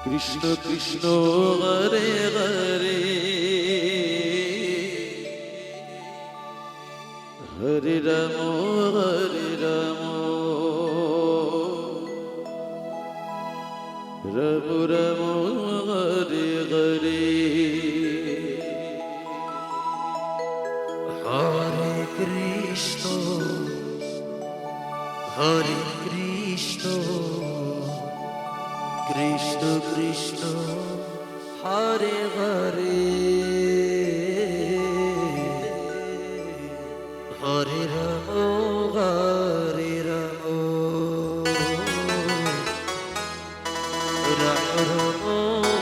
Krishna Krishna Hare Hare Hare Ram Ram Ram Hare Hare Hare Krishna Krishna Krishna Hare Hare Hare Ram Ram Ram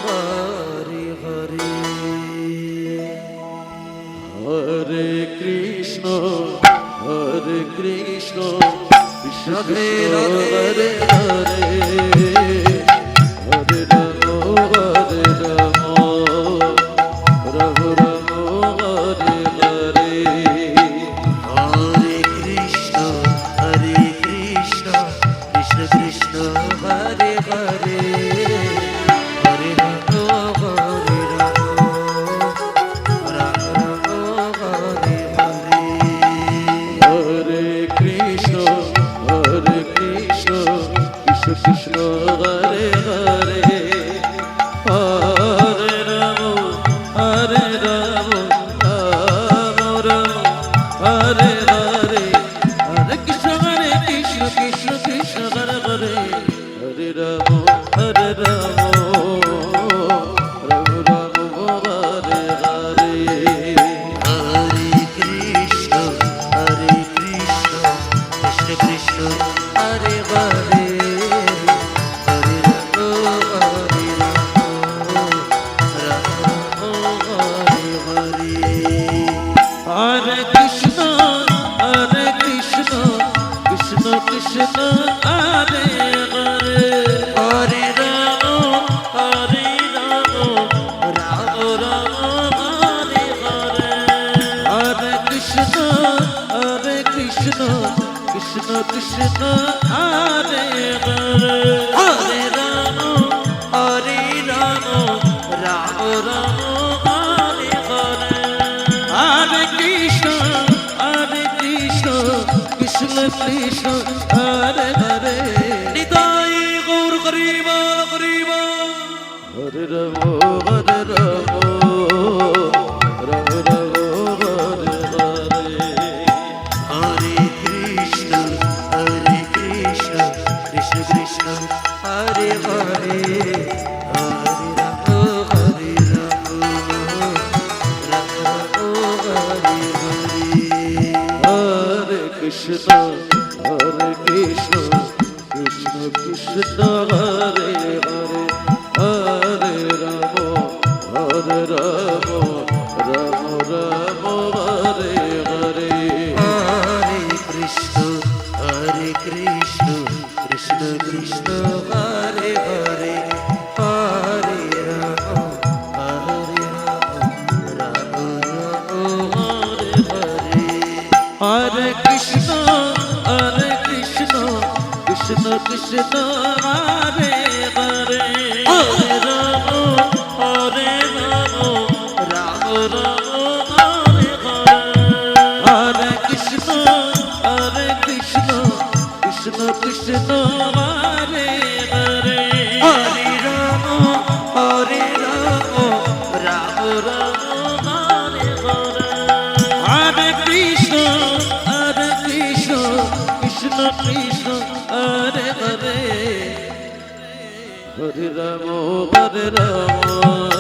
Hare Hare Hare Krishna Krishna Krishna Radhe হরে Radhe Hare Hare Ram Ram Ram Hare Hare Hare Krishna Krishna Krishna Hare Hare Hare Ram Ram Ram Hare Hare Hare Krishna Krishna Krishna Hare Hare Hare Ram Ram Ram Hare Hare Hare Krishna Krishna Krishna Hare Hare Hare Ram Ram Ram Hare Hare Hare Krishna Krishna Krishna Hare Hare Hare Ram Hare Hare Hare Krishna Krishna Krishna Hare Hare Hare Ram Ram Ram Hare Hare Hare Krishna Krishna Krishna Hare Hare Hare Ram Ram Hare Hare Hare Krishna Krishna Krishna Hare Hare Nitai Gour হরিবল হরে Ram Ram Ram Hare Hare Hare Krishna Krishna Krishna Hare Hare Hare Ram Ram Hare Hare Hare Krishna Krishna Krishna Hare Hare Hare Ram Ram Ram Hare Hare Hare Krishna Krishna Krishna Hare Hare Hare Ram Ram Hare Hare Hare Krishna Krishna Krishna Hare Hare Hare Ram Ram Hare Hare Hare Krishna Krishna Krishna Hare Hare Hare Ram Ram Hare Hare Hare Krishna Krishna Hare Hare Hare Ram